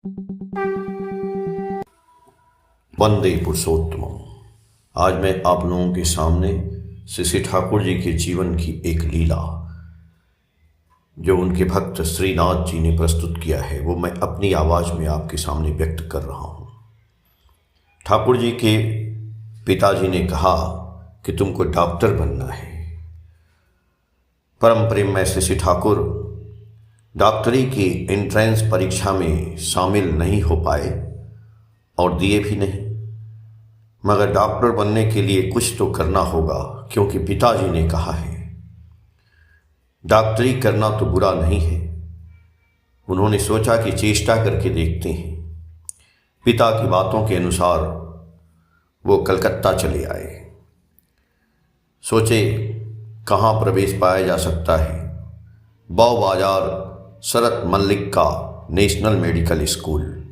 वंदे पुरुषोत्तमम। आज मैं आप लोगों के सामने श्री ठाकुर जी के जीवन की एक लीला जो उनके भक्त श्रीनाथ जी ने प्रस्तुत किया है वो मैं अपनी आवाज़ में आपके सामने व्यक्त कर रहा हूँ। ठाकुर जी के पिताजी ने कहा कि तुमको डॉक्टर बनना है। परम प्रेम में श्री ठाकुर डॉक्टरी की एंट्रेंस परीक्षा में शामिल नहीं हो पाए और दिए भी नहीं, मगर डॉक्टर बनने के लिए कुछ तो करना होगा, क्योंकि पिताजी ने कहा है। डॉक्टरी करना तो बुरा नहीं है। उन्होंने सोचा कि चेष्टा करके देखते हैं। पिता की बातों के अनुसार वो कलकत्ता चले आए। सोचे कहाँ प्रवेश पाया जा सकता है। बौ बाजार शरत मल्लिक का नेशनल मेडिकल स्कूल।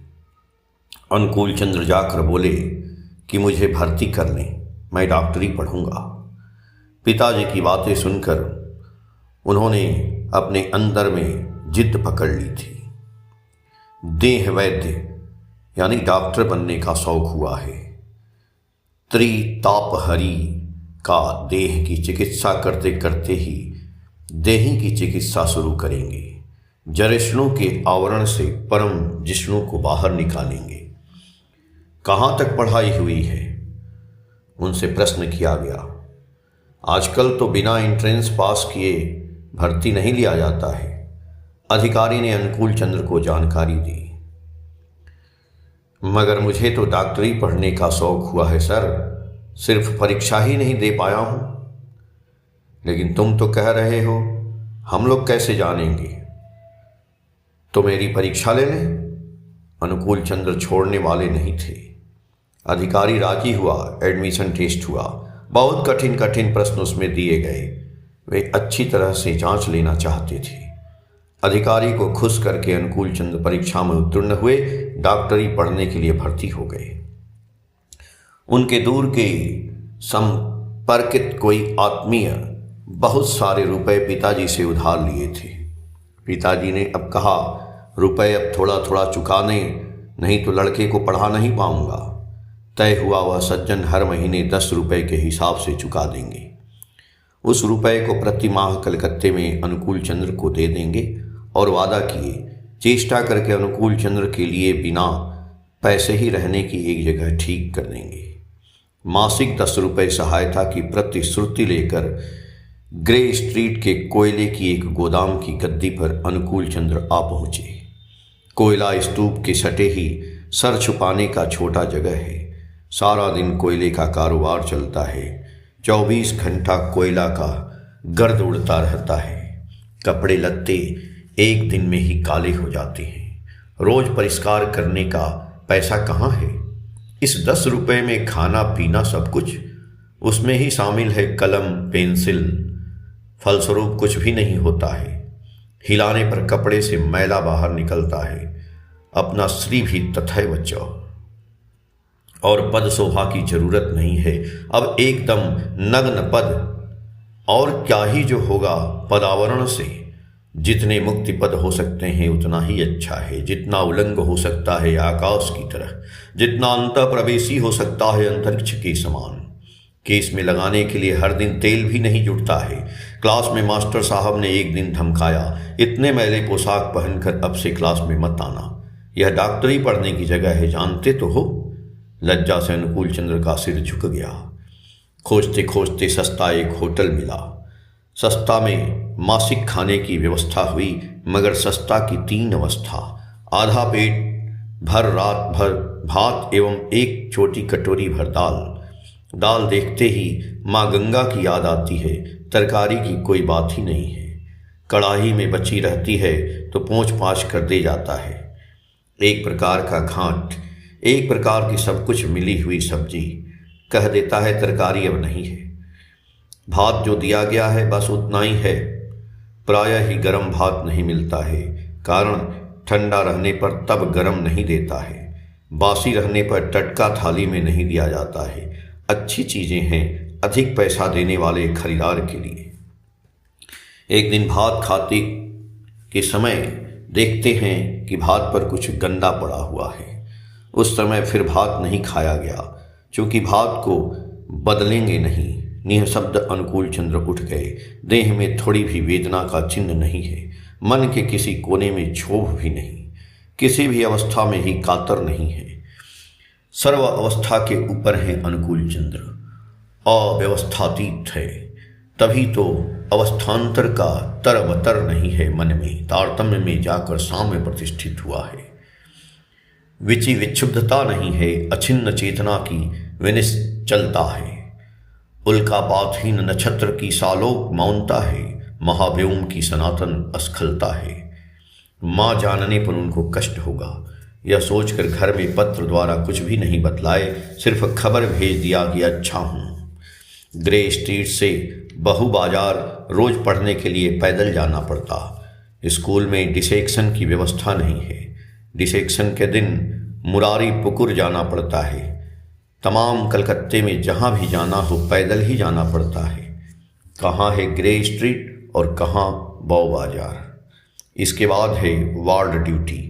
अनुकूल चंद्र जाकर बोले कि मुझे भर्ती कर लें, मैं डॉक्टरी पढ़ूंगा। पिताजी की बातें सुनकर उन्होंने अपने अंदर में जिद पकड़ ली थी। देह वैद्य यानी डॉक्टर बनने का शौक हुआ है। त्रितापहरी का देह की चिकित्सा करते करते ही देही की चिकित्सा शुरू करेंगे। जरिष्णु के आवरण से परम जिष्णु को बाहर निकालेंगे। कहाँ तक पढ़ाई हुई है, उनसे प्रश्न किया गया। आजकल तो बिना एंट्रेंस पास किए भर्ती नहीं लिया जाता है। अधिकारी ने अनुकूल चंद्र को जानकारी दी। मगर मुझे तो डॉक्टरी पढ़ने का शौक हुआ है सर, सिर्फ परीक्षा ही नहीं दे पाया हूँ। लेकिन तुम तो कह रहे हो, हम लोग कैसे जानेंगे? तो मेरी परीक्षा ले लें। अनुकूल चंद्र छोड़ने वाले नहीं थे। अधिकारी राजी हुआ। एडमिशन टेस्ट हुआ। बहुत कठिन कठिन प्रश्न उसमें दिए गए। वे अच्छी तरह से जांच लेना चाहते थे। अधिकारी को खुश करके अनुकूल चंद्र परीक्षा में उत्तीर्ण हुए। डॉक्टरी पढ़ने के लिए भर्ती हो गए। उनके दूर के संपर्कित कोई आत्मीय बहुत सारे रुपए पिताजी से उधार लिए थे। पिताजी ने अब कहा, रुपए अब थोड़ा थोड़ा चुकाने, नहीं तो लड़के को पढ़ा नहीं पाऊंगा। तय हुआ वह सज्जन हर महीने 10 रुपए के हिसाब से चुका देंगे। उस रुपए को प्रति माह कलकत्ते में अनुकूल चंद्र को दे देंगे और वादा किए चेष्टा करके अनुकूल चंद्र के लिए बिना पैसे ही रहने की एक जगह ठीक कर देंगे। मासिक 10 रुपए सहायता की प्रतिश्रुति लेकर ग्रे स्ट्रीट के कोयले की एक गोदाम की गद्दी पर अनुकूल चंद्र आ पहुंचे। कोयला स्तूप के सटे ही सर छुपाने का छोटा जगह है। सारा दिन कोयले का कारोबार चलता है। 24 घंटा कोयला का गर्द उड़ता रहता है। कपड़े लत्ते एक दिन में ही काले हो जाते हैं। रोज परिष्कार करने का पैसा कहाँ है? इस 10 रुपए में खाना पीना सब कुछ, उसमें ही शामिल है कलम पेंसिल। फलस्वरूप कुछ भी नहीं होता है। हिलाने पर कपड़े से मैला बाहर निकलता है। अपना श्री भी तथैव च। और पद शोभा की जरूरत नहीं है। अब एकदम नग्न पद, और क्या ही जो होगा पदावरण से। जितने मुक्ति पद हो सकते हैं उतना ही अच्छा है। जितना उलंग हो सकता है आकाश की तरह, जितना अंतःप्रवेशी हो सकता है अंतरिक्ष के समान। केस में लगाने के लिए हर दिन तेल भी नहीं जुटता है। क्लास में मास्टर साहब ने एक दिन धमकाया, इतने मैले पोशाक पहनकर अब से क्लास में मत आना। यह डॉक्टरी पढ़ने की जगह है, जानते तो हो। लज्जा से अनुकूल चंद्र का सिर झुक गया। खोजते खोजते सस्ता एक होटल मिला। सस्ता में मासिक खाने की व्यवस्था हुई, मगर सस्ता की 3 अवस्था। आधा पेट भर रात भर भात एवं एक छोटी कटोरी भर दाल। दाल देखते ही माँ गंगा की याद आती है। तरकारी की कोई बात ही नहीं है। कढ़ाई में बची रहती है तो पोंछ पाछ कर दे जाता है। एक प्रकार का घाट, एक प्रकार की सब कुछ मिली हुई सब्जी। कह देता है तरकारी अब नहीं है। भात जो दिया गया है बस उतना ही है। प्रायः ही गर्म भात नहीं मिलता है, कारण ठंडा रहने पर तब गर्म नहीं देता है। बासी रहने पर टटका थाली में नहीं दिया जाता है। अच्छी चीज़ें हैं अधिक पैसा देने वाले खरीदार के लिए। एक दिन भात खाते के समय देखते हैं कि भात पर कुछ गंदा पड़ा हुआ है। उस समय फिर भात नहीं खाया गया। चूंकि भात को बदलेंगे नहीं, निःशब्द अनुकूल चंद्र उठ गए। देह में थोड़ी भी वेदना का चिन्ह नहीं है, मन के किसी कोने में क्षोभ भी नहीं, किसी भी अवस्था में ही कातर नहीं है। सर्व अवस्था के ऊपर है अनुकूल चंद्र, अव्यवस्थातीत है। तभी तो अवस्थांतर का तरबतर नहीं है मन में, तारतम्य में जाकर साम्य प्रतिष्ठित हुआ है। विक्षुब्धता नहीं है, अछिन्न चेतना की विनिश्चलता है। उल्कापातहीन नक्षत्र की सालोक मौनता है, महाव्योम की सनातन अस्खलता है। माँ जानने पर उनको कष्ट होगा, यह सोचकर घर में पत्र द्वारा कुछ भी नहीं बतलाए, सिर्फ खबर भेज दिया कि अच्छा हूँ। ग्रे स्ट्रीट से बहु बाजार रोज पढ़ने के लिए पैदल जाना पड़ता। स्कूल में डिसेक्शन की व्यवस्था नहीं है। डिसेक्शन के दिन मुरारी पुकुर जाना पड़ता है। तमाम कलकत्ते में जहाँ भी जाना हो पैदल ही जाना पड़ता है। कहाँ है ग्रे स्ट्रीट और कहाँ बौ बाजार। इसके बाद है वार्ड ड्यूटी।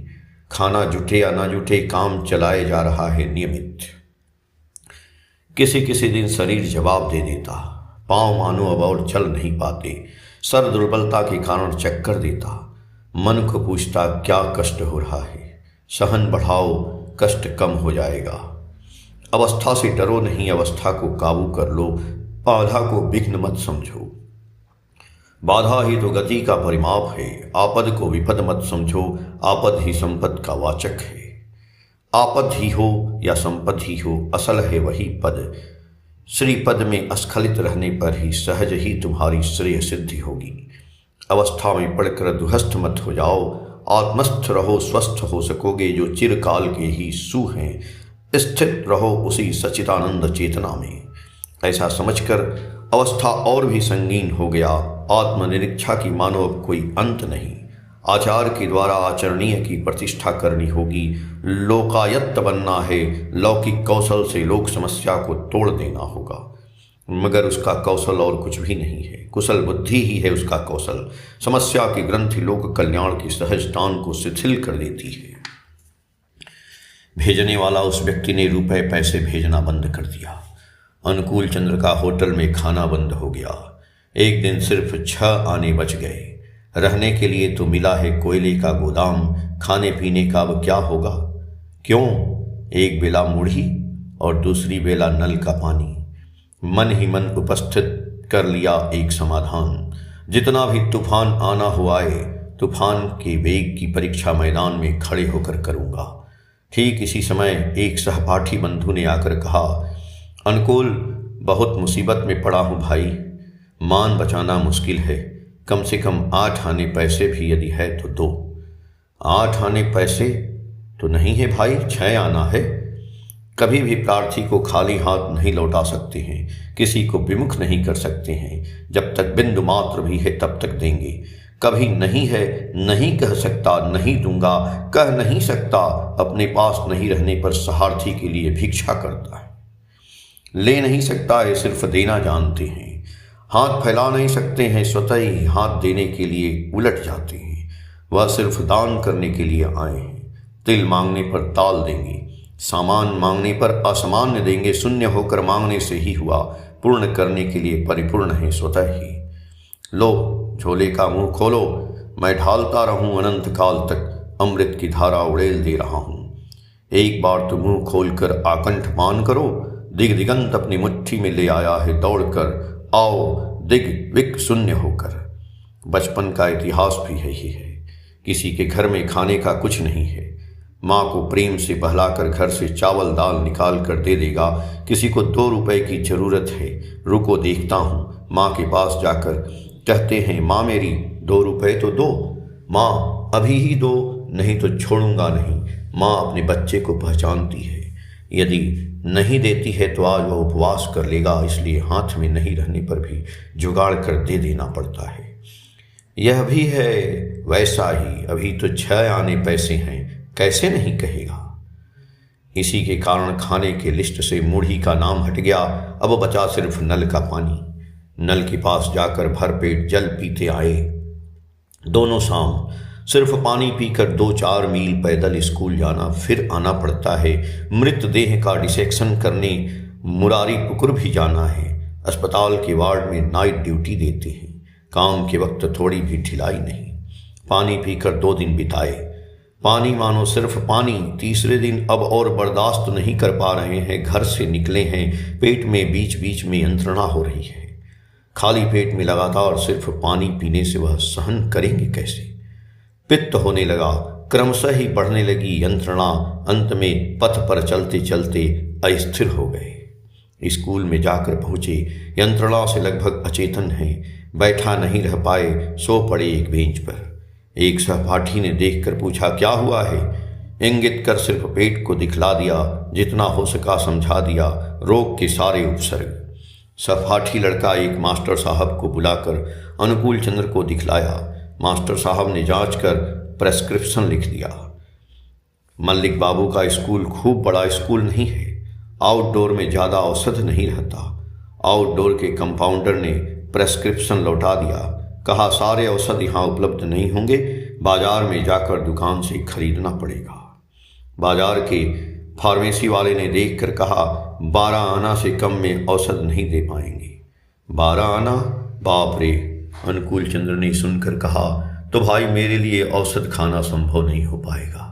खाना जुटे या ना जुटे, काम चलाए जा रहा है नियमित। किसी किसी दिन शरीर जवाब दे देता, पाँव मानो अब और चल नहीं पाते, सर दुर्बलता के कारण चक्कर देता। मन को पूछता क्या कष्ट हो रहा है, सहन बढ़ाओ कष्ट कम हो जाएगा। अवस्था से डरो नहीं, अवस्था को काबू कर लो, बाधा को विघ्न मत समझो। बाधा ही तो गति का परिमाप है। आपद को विपद मत समझो, आपद ही संपद का वाचक है। आपद ही हो या संपद ही हो, असल है वही पद। श्रीपद में अस्खलित रहने पर ही सहज ही तुम्हारी श्रेय सिद्धि होगी। अवस्था में पड़कर दुहस्थ मत हो जाओ, आत्मस्थ रहो, स्वस्थ हो सकोगे जो चिरकाल के ही सु हैं। स्थित रहो उसी सच्चिदानंद चेतना में। ऐसा समझकर अवस्था और भी संगीन हो गया। आत्मनिरीक्षा की मानो अब कोई अंत नहीं। आचार के द्वारा आचरणीय की प्रतिष्ठा करनी होगी। लोकायत्त बनना है। लौकिक कौशल से लोक समस्या को तोड़ देना होगा, मगर उसका कौशल और कुछ भी नहीं है। कुशल बुद्धि ही है उसका कौशल। समस्या की ग्रंथि लोक कल्याण की सहजतान को शिथिल कर देती है। भेजने वाला उस व्यक्ति ने रुपए पैसे भेजना बंद कर दिया। अनुकूल चंद्र का होटल में खाना बंद हो गया। एक दिन सिर्फ 6 आने बच गए। रहने के लिए तो मिला है कोयले का गोदाम, खाने पीने का अब क्या होगा। क्यों, एक बेला मुढ़ी और दूसरी बेला नल का पानी। मन ही मन उपस्थित कर लिया एक समाधान। जितना भी तूफान आना हो आए, तूफान के वेग की परीक्षा मैदान में खड़े होकर करूँगा। ठीक इसी समय एक सहपाठी बंधु ने आकर कहा, अनुकूल बहुत मुसीबत में पड़ा हूँ भाई, मान बचाना मुश्किल है। कम से कम 8 आने पैसे भी यदि है तो दो। 8 आने पैसे तो नहीं है भाई, 6 आना है। कभी भी प्रार्थी को खाली हाथ नहीं लौटा सकते हैं, किसी को विमुख नहीं कर सकते हैं। जब तक बिंदु मात्र भी है तब तक देंगे। कभी नहीं है नहीं कह सकता, नहीं दूंगा कह नहीं सकता। अपने पास नहीं रहने पर सहार्थी के लिए भिक्षा करता है। ले नहीं सकता है, सिर्फ देना जानते हैं। हाथ फैला नहीं सकते हैं, स्वतः ही हाथ देने के लिए उलट जाते हैं। वह सिर्फ दान करने के लिए आए हैं। तिल मांगने पर ताल देंगे, सामान मांगने पर असामान्य देंगे। शून्य होकर मांगने से ही हुआ, पूर्ण करने के लिए परिपूर्ण है स्वतः ही। लो झोले का मुंह खोलो, मैं ढालता रहूं अनंत काल तक, अमृत की धारा उड़ेल दे रहा हूं। एक बार तो मुंह खोलकर आकंठ पान करो। दिग दिगंत अपनी मुट्ठी में ले आया है दौड़कर, आओ दिग विक शून्य होकर। बचपन का इतिहास भी यही है। किसी के घर में खाने का कुछ नहीं है, माँ को प्रेम से बहलाकर घर से चावल दाल निकाल कर दे देगा। किसी को 2 रुपए की जरूरत है, रुको देखता हूँ। माँ के पास जाकर कहते हैं, माँ मेरी 2 रुपए तो दो। माँ अभी ही दो, नहीं तो छोड़ूंगा नहीं। माँ अपने बच्चे को पहचानती है। यदि नहीं देती है तो आज वह उपवास कर लेगा, इसलिए हाथ में नहीं रहने पर भी जुगाड़ कर दे देना पड़ता है। यह भी है वैसा ही, अभी तो 6 आने पैसे हैं, कैसे नहीं कहेगा। इसी के कारण खाने के लिस्ट से मुढ़ी का नाम हट गया। अब बचा सिर्फ नल का पानी। नल के पास जाकर भरपेट जल पीते आए। दोनों शाम सिर्फ पानी पीकर 2-4 मील पैदल स्कूल जाना, फिर आना पड़ता है। मृतदेह का डिसेक्शन करने मुरारी पुकुर भी जाना है। अस्पताल के वार्ड में नाइट ड्यूटी देते हैं। काम के वक्त थोड़ी भी ढिलाई नहीं। पानी पीकर 2 दिन बिताए। पानी मानो सिर्फ पानी। तीसरे दिन अब और बर्दाश्त नहीं कर पा रहे हैं। घर से निकले हैं। पेट में बीच बीच में यंत्रणा हो रही है। खाली पेट में लगातार सिर्फ पानी पीने से वह सहन करेंगे कैसे? पित्त होने लगा। क्रमशः ही बढ़ने लगी यंत्रणा। अंत में पथ पर चलते चलते अस्थिर हो गए। स्कूल में जाकर पहुंचे। यंत्रणा से लगभग अचेतन हैं। बैठा नहीं रह पाए, सो पड़े एक बेंच पर। एक सहपाठी ने देखकर पूछा, क्या हुआ है? इंगित कर सिर्फ पेट को दिखला दिया। जितना हो सका समझा दिया। रोग के सारे उपसर्ग। सहपाठी लड़का एक मास्टर साहब को बुलाकर अनुकूल चंद्र को दिखलाया। मास्टर साहब ने जांच कर प्रेस्क्रिप्शन लिख दिया। मल्लिक बाबू का स्कूल खूब बड़ा स्कूल नहीं है। आउटडोर में ज़्यादा औषध नहीं रहता। आउटडोर के कंपाउंडर ने प्रेस्क्रिप्शन लौटा दिया। कहा, सारे औषध यहाँ उपलब्ध नहीं होंगे, बाजार में जाकर दुकान से खरीदना पड़ेगा। बाजार के फार्मेसी वाले ने देखकर कहा, 12 आना से कम में औषध नहीं दे पाएंगे। 12 आना? बाप रे! अनुकूल चंद्र ने सुनकर कहा, तो भाई मेरे लिए औषध खाना संभव नहीं हो पाएगा।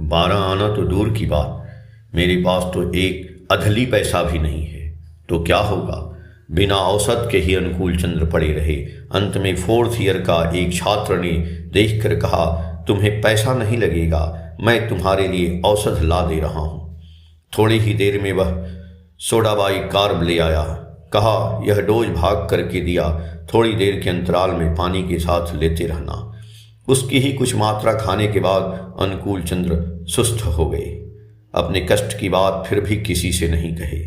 12 आना तो दूर की बात, मेरे पास तो एक अधली पैसा भी नहीं है। तो क्या होगा? बिना औसत के ही अनुकूल चंद्र पड़े रहे। अंत में 4th ईयर का एक छात्र ने देखकर कहा, तुम्हें पैसा नहीं लगेगा, मैं तुम्हारे लिए औषध ला दे रहा हूँ। थोड़ी ही देर में वह सोडाबाई कार्ब ले आया। कहा, यह डोज भाग करके दिया। थोड़ी देर के अंतराल में पानी के साथ लेते रहना। उसकी ही कुछ मात्रा खाने के बाद अनुकूल चंद्र सुस्त हो गए। अपने कष्ट की बात फिर भी किसी से नहीं कहे।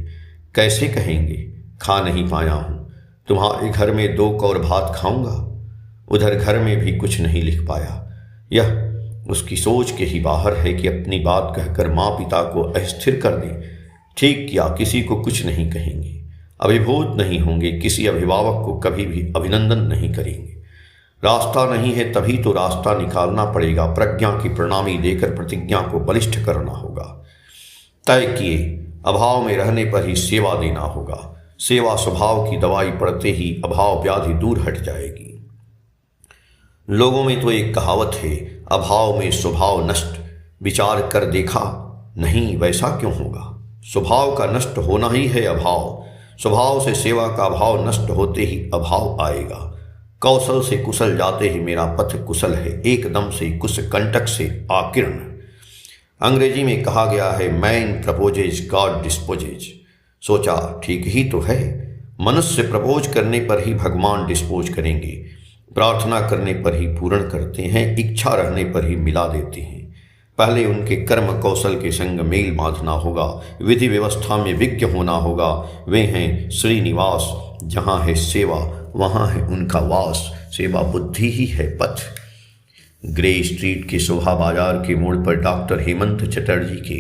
कैसे कहेंगे? खा नहीं पाया हूँ, तुम्हारे घर में 2 कौर भात खाऊंगा। उधर घर में भी कुछ नहीं लिख पाया। यह उसकी सोच के ही बाहर है कि अपनी बात कहकर माँ पिता को अस्थिर कर दें। ठीक किया, किसी को कुछ नहीं कहेंगे, अभिभूत नहीं होंगे, किसी अभिभावक को कभी भी अभिनंदन नहीं करेंगे। रास्ता नहीं है तभी तो रास्ता निकालना पड़ेगा। प्रज्ञा की प्रणामी देकर प्रतिज्ञा को बलिष्ठ करना होगा। तय किए, अभाव में रहने पर ही सेवा देना होगा। सेवा स्वभाव की दवाई पड़ते ही अभाव व्याधि दूर हट जाएगी। लोगों में तो एक कहावत है, अभाव में स्वभाव नष्ट। विचार कर देखा, नहीं वैसा क्यों होगा? स्वभाव का नष्ट होना ही है अभाव। स्वभाव से सेवा का अभाव नष्ट होते ही अभाव आएगा। कौशल से कुशल जाते ही मेरा पथ कुशल है, एकदम से कुश कंटक से आकीर्ण। अंग्रेजी में कहा गया है, मैन प्रपोजेज गॉड डिस्पोजेज। सोचा ठीक ही तो है। मनुष्य प्रपोज करने पर ही भगवान डिस्पोज करेंगे। प्रार्थना करने पर ही पूर्ण करते हैं, इच्छा रहने पर ही मिला देते हैं। पहले उनके कर्म कौशल के संग मेल बांधना होगा, विधि व्यवस्था में विज्ञ होना होगा। वे हैं श्रीनिवास, जहाँ है सेवा वहाँ है उनका वास। सेवा बुद्धि ही है पथ। ग्रे स्ट्रीट के शोभा बाजार के मोड़ पर डॉक्टर हेमंत चटर्जी के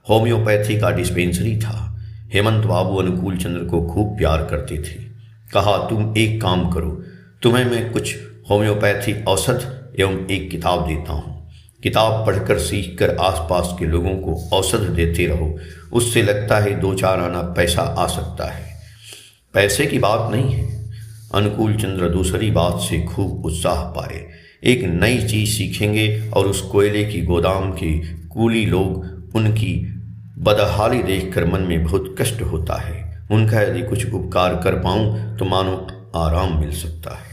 होम्योपैथी का डिस्पेंसरी था। हेमंत बाबू अनुकूल चंद्र को खूब प्यार करते थे। कहा, तुम एक काम करो, तुम्हें मैं कुछ होम्योपैथी औषध एवं एक किताब देता हूँ। किताब पढ़कर सीखकर आसपास के लोगों को औषध देते रहो। उससे लगता है 2-4 आना पैसा आ सकता है। पैसे की बात नहीं है। अनुकूल चंद्र दूसरी बात से खूब उत्साह पाए। एक नई चीज सीखेंगे और उस कोयले की गोदाम के कूली लोग उनकी बदहाली देखकर मन में बहुत कष्ट होता है। उनका यदि कुछ उपकार कर पाऊं तो मानो आराम मिल सकता है।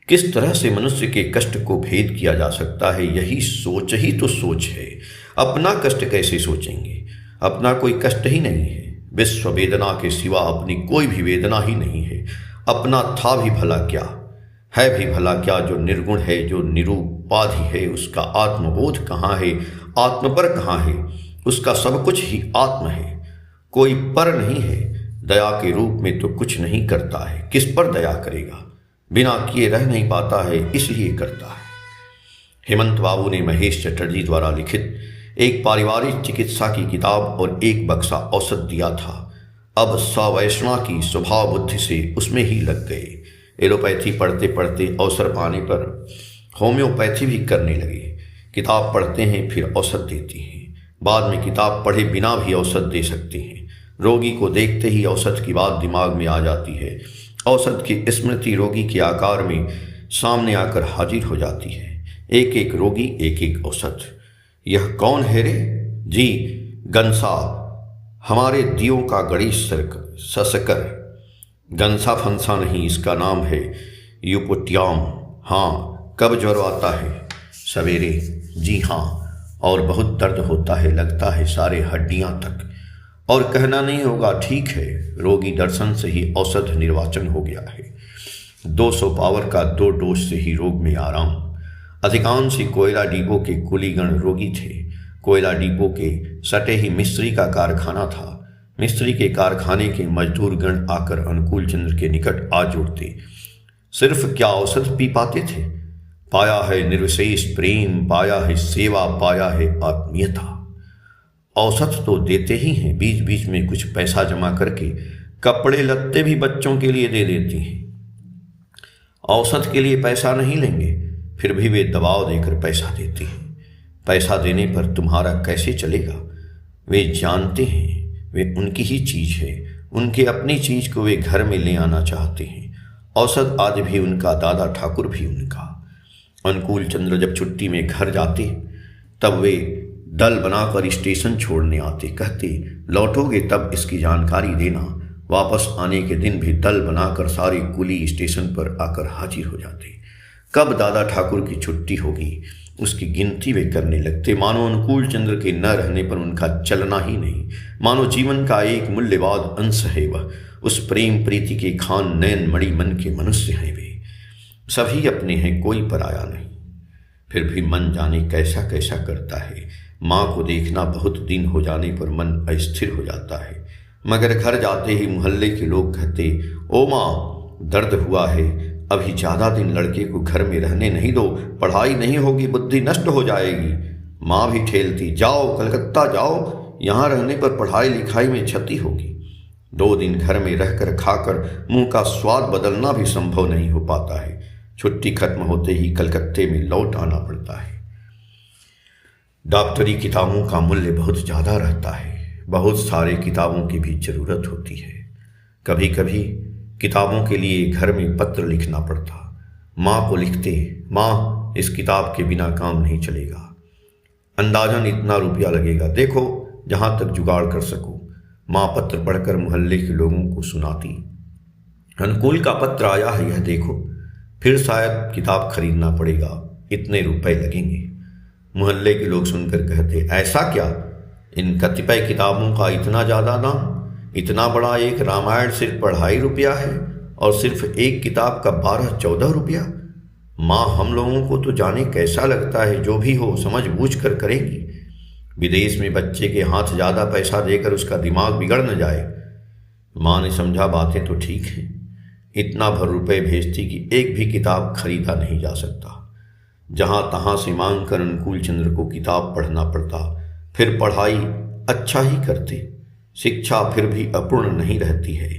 किस तरह से मनुष्य के कष्ट को भेद किया जा सकता है, यही सोच ही तो सोच है। अपना कष्ट कैसे सोचेंगे? अपना कोई कष्ट ही नहीं है। विश्व वेदना के सिवा अपनी कोई भी वेदना ही नहीं है। अपना था भी भला क्या, है भी भला क्या जो निर्गुण है, जो निरुपाधि है। उसका आत्मबोध कहाँ है, आत्मपर कहाँ है? उसका सब कुछ ही आत्म है, कोई पर नहीं है। दया के रूप में तो कुछ नहीं करता है, किस पर दया करेगा? बिना किए रह नहीं पाता है, इसलिए करता है। हेमंत बाबू ने महेश चटर्जी द्वारा लिखित एक पारिवारिक चिकित्सा की किताब और एक बक्सा औषध दिया था। अब सवैष्णा की स्वभाव बुद्धि से उसमें ही लग गए। एलोपैथी पढ़ते पढ़ते अवसर पाने पर होम्योपैथी भी करने लगे। किताब पढ़ते हैं फिर औषध देती हैं, बाद में किताब पढ़े बिना भी औषध दे सकते हैं। रोगी को देखते ही औषध की बात दिमाग में आ जाती है। औषध की स्मृति रोगी के आकार में सामने आकर हाजिर हो जाती है। एक एक रोगी एक एक औषध। यह कौन है रे? जी, गंसा, हमारे दियों का गणेश ससकर। गंसा फंसा नहीं, इसका नाम है यूपोट्याम। हाँ, कब ज्वर आता है? सवेरे। जी हाँ, और बहुत दर्द होता है, लगता है सारे हड्डियां तक। और कहना नहीं होगा, ठीक है, रोगी दर्शन से ही औषध निर्वाचन हो गया है। 200 पावर का 2 डोज से ही रोग में आराम। अधिकांश ही कोयला डिपो के कुलीगण रोगी थे। कोयला डिपो के सटे ही मिस्त्री का कारखाना था। मिस्त्री के कारखाने के मजदूर गण आकर अनुकूल चंद्र के निकट आ जुड़ते। सिर्फ क्या औषध पी पाते थे? पाया है निर्विशेष प्रेम, पाया है सेवा, पाया है आत्मीयता। औषध तो देते ही हैं, बीच बीच में कुछ पैसा जमा करके कपड़े लत्ते भी बच्चों के लिए दे देती हैं। औषध के लिए पैसा नहीं लेंगे, फिर भी वे दबाव देकर पैसा देती हैं। पैसा देने पर तुम्हारा कैसे चलेगा? वे जानते हैं वे उनकी ही चीज है, उनके अपनी चीज को वे घर में ले आना चाहते हैं। औषध आज भी उनका, दादा ठाकुर भी उनका। अनुकूल चंद्र जब छुट्टी में घर जाते तब वे दल बनाकर स्टेशन छोड़ने आते। कहते, लौटोगे तब इसकी जानकारी देना। वापस आने के दिन भी दल बनाकर सारे कुली स्टेशन पर आकर हाजिर हो जाते। कब दादा ठाकुर की छुट्टी होगी उसकी गिनती वे करने लगते। मानो अनुकूल चंद्र के न रहने पर उनका चलना ही नहीं, मानो जीवन का एक मूल्यवान अंश है वह। उस प्रेम प्रीति के खान नयन मणि मन के मनुष्य हैं वे। सभी अपने हैं, कोई पराया नहीं। फिर भी मन जाने कैसा कैसा करता है। माँ को देखना बहुत दिन हो जाने पर मन अस्थिर हो जाता है। मगर घर जाते ही मोहल्ले के लोग कहते, ओ माँ, दर्द हुआ है, अभी ज़्यादा दिन लड़के को घर में रहने नहीं दो, पढ़ाई नहीं होगी, बुद्धि नष्ट हो जाएगी। माँ भी ठेलती, जाओ कलकत्ता जाओ, यहाँ रहने पर पढ़ाई लिखाई में क्षति होगी। 2 दिन घर में रहकर खाकर मुंह का स्वाद बदलना भी संभव नहीं हो पाता है। छुट्टी खत्म होते ही कलकत्ते में लौट आना पड़ता है। डॉक्टरी किताबों का मूल्य बहुत ज़्यादा रहता है। बहुत सारे किताबों की भी ज़रूरत होती है। कभी कभी किताबों के लिए घर में पत्र लिखना पड़ता। माँ को लिखते, माँ, इस किताब के बिना काम नहीं चलेगा, अंदाजन इतना रुपया लगेगा, देखो जहाँ तक जुगाड़ कर सको। माँ पत्र पढ़कर मोहल्ले के लोगों को सुनाती, अनुकूल का पत्र आया है, यह देखो। फिर शायद किताब खरीदना पड़ेगा, इतने रुपए लगेंगे। मोहल्ले के लोग सुनकर कहते, ऐसा क्या, इन कतिपय किताबों का इतना ज़्यादा दाम? इतना बड़ा एक रामायण सिर्फ 2.5 रुपया है और सिर्फ एक किताब का 12-14 रुपया। माँ, हम लोगों को तो जाने कैसा लगता है, जो भी हो समझ बूझ कर करेंगी। विदेश में बच्चे के हाथ ज़्यादा पैसा देकर उसका दिमाग बिगड़ न जाए। माँ ने समझा, बातें तो ठीक हैं, इतना भर रुपए भेजती कि एक भी किताब खरीदा नहीं जा सकता। जहाँ तहाँ से मांग कर अनुकूल चंद्र को किताब पढ़ना पड़ता। फिर पढ़ाई अच्छा ही करते। शिक्षा फिर भी अपूर्ण नहीं रहती है।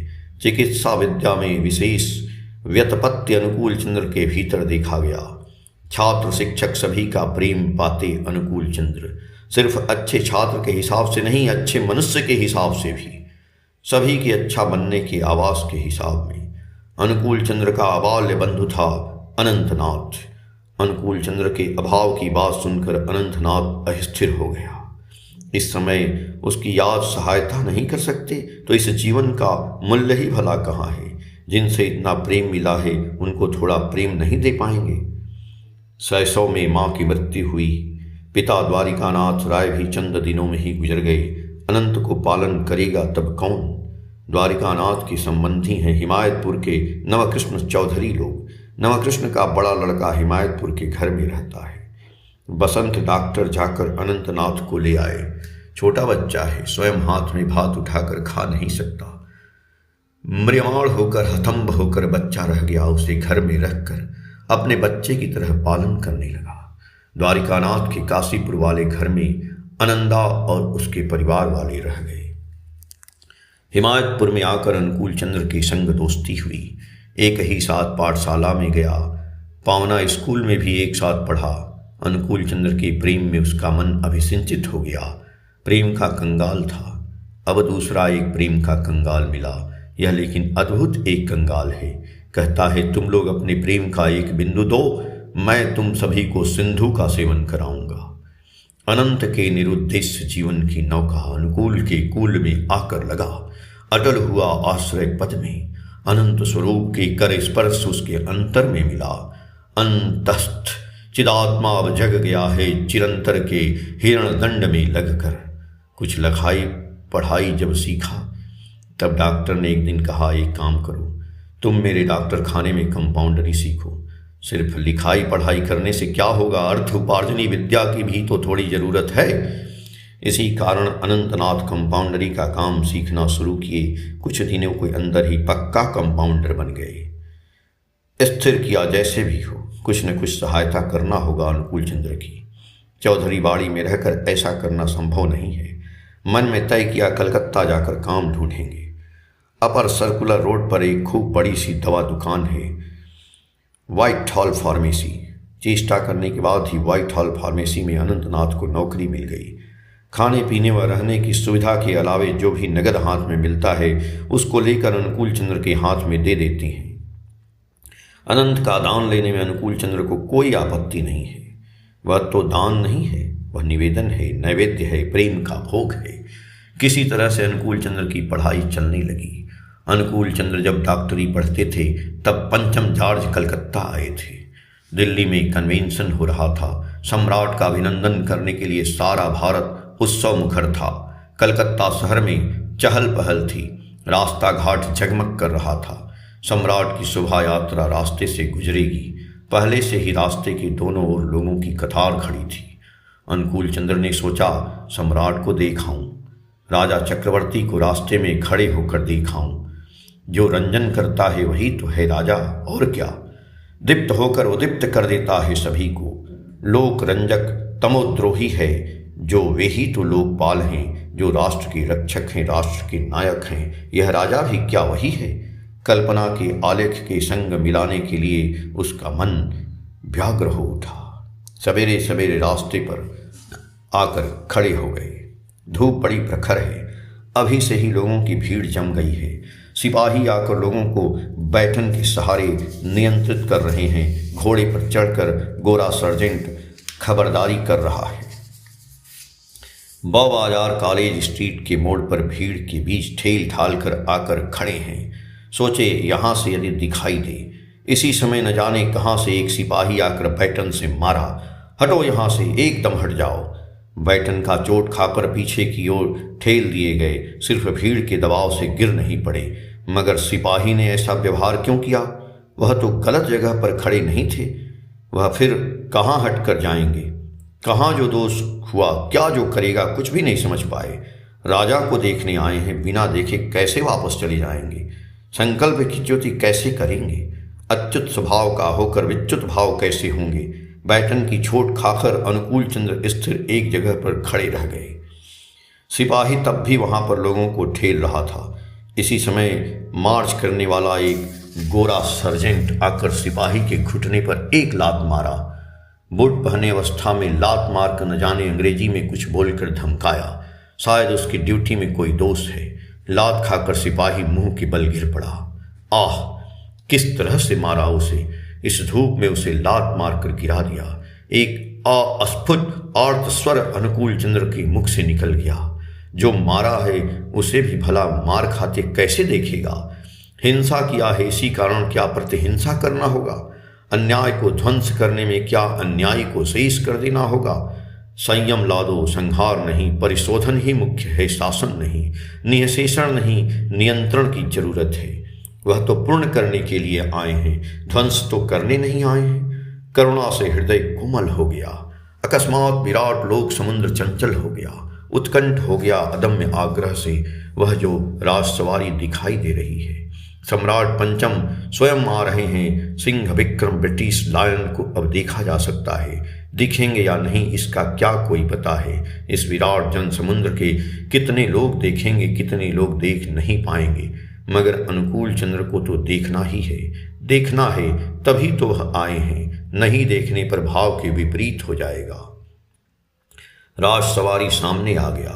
चिकित्सा विद्या में विशेष व्युत्पत्ति अनुकूल चंद्र के भीतर देखा गया। छात्र शिक्षक सभी का प्रेम पाते अनुकूल चंद्र, सिर्फ अच्छे छात्र के हिसाब से नहीं, अच्छे मनुष्य के हिसाब से भी, सभी के अच्छा बनने के आवास के हिसाब में। अनुकूल चंद्र का अबाल्य बंधु था अनंतनाथ। अनुकूल चंद्र के अभाव की बात सुनकर अनंतनाथ अस्थिर हो गया। इस समय उसकी याद सहायता नहीं कर सकते तो इस जीवन का मूल्य ही भला कहाँ है। जिनसे इतना प्रेम मिला है उनको थोड़ा प्रेम नहीं दे पाएंगे। शैशव में माँ की मृत्यु हुई। पिता द्वारिकानाथ राय भी चंद दिनों में ही गुजर गए। अनंत को पालन करेगा तब कौन? द्वारिकानाथ के संबंधी हैं हिमायतपुर के नवकृष्ण चौधरी लोग। नवकृष्ण का बड़ा लड़का हिमायतपुर के घर में रहता है। बसंत डॉक्टर जाकर अनंतनाथ को ले आए। छोटा बच्चा है, स्वयं हाथ में भात उठाकर खा नहीं सकता। म्रियमाण होकर, हतंब होकर बच्चा रह गया। उसे घर में रखकर अपने बच्चे की तरह पालन करने लगा। द्वारिकानाथ के काशीपुर वाले घर में अनंदा और उसके परिवार वाले रह गए। हिमायतपुर में आकर अनुकूल चंद्र की संग दोस्ती हुई। एक ही साथ पाठशाला में गया, पावना स्कूल में भी एक साथ पढ़ा। अनुकूल चंद्र के प्रेम में उसका मन अभिसिंचित हो गया। प्रेम का कंगाल था, अब दूसरा एक प्रेम का कंगाल मिला। यह लेकिन अद्भुत एक कंगाल है। कहता है, तुम लोग अपने प्रेम का एक बिंदु दो, मैं तुम सभी को सिंधु का सेवन कराऊंगा। अनंत के निरुद्देश्य जीवन की नौका अनुकूल के कूल में आकर लगा। अटल हुआ आश्रय पद में। अनंत स्वरूप के कर स्पर्श उसके अंतर में मिला। अंतस्थ चिदात्मा अब जग गया है चिरंतर के हिरण दंड में लगकर। कुछ लिखाई पढ़ाई जब सीखा तब डॉक्टर ने एक दिन कहा, एक काम करो, तुम मेरे डॉक्टर खाने में कंपाउंडरी सीखो। सिर्फ लिखाई पढ़ाई करने से क्या होगा, अर्थ उपार्जनी विद्या की भी तो थोड़ी ज़रूरत है। इसी कारण अनंतनाथ कंपाउंडरी का काम सीखना शुरू किए। कुछ दिनों के अंदर ही पक्का कंपाउंडर बन गए। स्थिर किया जैसे भी हो, कुछ न कुछ सहायता करना होगा अनुकूल चंद्र की। चौधरी बाड़ी में रहकर ऐसा करना संभव नहीं है। मन में तय किया, कलकत्ता जाकर काम ढूंढेंगे। अपर सर्कुलर रोड पर एक खूब बड़ी सी दवा दुकान है, व्हाइट हॉल फार्मेसी। चेष्टा करने के बाद ही व्हाइट हॉल फार्मेसी में अनंतनाथ को नौकरी मिल गई। खाने पीने व रहने की सुविधा के अलावे जो भी नगद हाथ में मिलता है उसको लेकर अनुकूल चंद्र के हाथ में दे देती हैं। अनंत का दान लेने में अनुकूल चंद्र को कोई आपत्ति नहीं है। वह तो दान नहीं है, वह निवेदन है, नैवेद्य है, प्रेम का भोग है। किसी तरह से अनुकूल चंद्र की पढ़ाई चलने लगी। अनुकूल चंद्र जब डॉक्टरी पढ़ते थे तब पंचम जॉर्ज कलकत्ता आए थे। दिल्ली में कन्वेंशन हो रहा था। सम्राट का अभिनंदन करने के लिए सारा भारत उत्सव मुखर था। कलकत्ता शहर में चहल पहल थी। रास्ता घाट जगमग कर रहा था। सम्राट की शोभा यात्रा रास्ते से गुजरेगी। पहले से ही रास्ते के दोनों ओर लोगों की कतार खड़ी थी। अनुकूल चंद्र ने सोचा, सम्राट को देखाऊं, राजा चक्रवर्ती को रास्ते में खड़े होकर दिखाऊं। जो रंजन करता है वही तो है राजा, और क्या। दीप्त होकर उदीप्त कर देता है सभी को। लोक रंजक तमोद्रोही है जो वे ही तो लोकपाल हैं, जो राष्ट्र के रक्षक हैं, राष्ट्र के नायक हैं। यह राजा भी क्या वही है। कल्पना के आलेख के संग मिलाने के लिए उसका मन व्यग्र हो उठा। सवेरे सवेरे रास्ते पर आकर खड़े हो गए। धूप बड़ी प्रखर है। अभी से ही लोगों की भीड़ जम गई है। सिपाही आकर लोगों को बैठन के सहारे नियंत्रित कर रहे हैं। घोड़े पर चढ़कर गोरा सर्जेंट खबरदारी कर रहा है। बाजार कॉलेज स्ट्रीट के मोड़ पर भीड़ के बीच ठेल ठाल कर आकर खड़े हैं। सोचे, यहाँ से यदि दिखाई दे। इसी समय न जाने कहाँ से एक सिपाही आकर बैठन से मारा। हटो यहाँ से, एकदम हट जाओ। बैठन का चोट खाकर पीछे की ओर ठेल दिए गए। सिर्फ भीड़ के दबाव से गिर नहीं पड़े। मगर सिपाही ने ऐसा व्यवहार क्यों किया? वह तो गलत जगह पर खड़े नहीं थे। वह फिर कहाँ हट कर जाएंगे? कहाँ जो दोष हुआ, क्या जो करेगा, कुछ भी नहीं समझ पाए। राजा को देखने आए हैं, बिना देखे कैसे वापस चले जाएंगे? संकल्प की ज्योति कैसे करेंगे? अच्युत स्वभाव का होकर विच्युत भाव कैसे होंगे? बैठन की चोट खाकर अनुकूल चंद्र स्थिर एक जगह पर खड़े रह गए। सिपाही तब भी वहां पर लोगों को ठेल रहा था। इसी समय मार्च करने वाला एक गोरा सर्जेंट आकर सिपाही के घुटने पर एक लात मारा। बूट पहने अवस्था में लात मारकर न जाने अंग्रेजी में कुछ बोलकर धमकाया। शायद उसकी ड्यूटी में कोई दोष है। लात खाकर सिपाही मुंह के बल गिर पड़ा। आह, किस तरह से मारा उसे! इस धूप में उसे लात मारकर गिरा दिया। एक अस्फुट आर्त स्वर अनुकूल चंद्र के मुख से निकल गया। जो मारा है उसे भी भला मार खाते कैसे देखेगा? हिंसा किया है, इसी कारण क्या प्रतिहिंसा करना होगा? अन्याय को ध्वंस करने में क्या अन्याय को शेष कर देना होगा? संयम ला दो, संहार नहीं, परिशोधन ही मुख्य है, शासन नहीं। निःशेषण नहीं, नियंत्रण की जरूरत है। वह तो पूर्ण करने के लिए आए हैं, ध्वंस तो करने नहीं आए हैं। करुणा से हृदय कोमल हो गया। अकस्मात विराट लोक समुद्र चंचल हो गया, उत्कंठ हो गया अदम्य आग्रह से वह जो राजसवारी दिखाई दे रही है। सम्राट पंचम स्वयं आ रहे हैं। सिंह विक्रम ब्रिटिश लायन को अब देखा जा सकता है। दिखेंगे या नहीं इसका क्या कोई पता है। इस विराट जन समुद्र के कितने लोग देखेंगे, कितने लोग देख नहीं पाएंगे। मगर अनुकूल चंद्र को तो देखना ही है, देखना है, तभी तो वह आए हैं, नहीं देखने पर भाव के विपरीत हो जाएगा। राजसवारी सामने आ गया,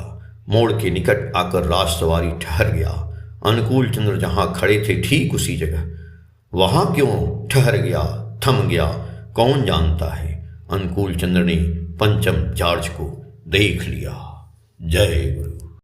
मोड़ के निकट आकर राजसवारी ठहर गया। अनुकूल चंद्र जहां खड़े थे ठीक उसी जगह, वहां क्यों ठहर गया, थम गया, कौन जानता है। अनुकूल चंद्र ने पंचम चार्ज को देख लिया। जय गुरु।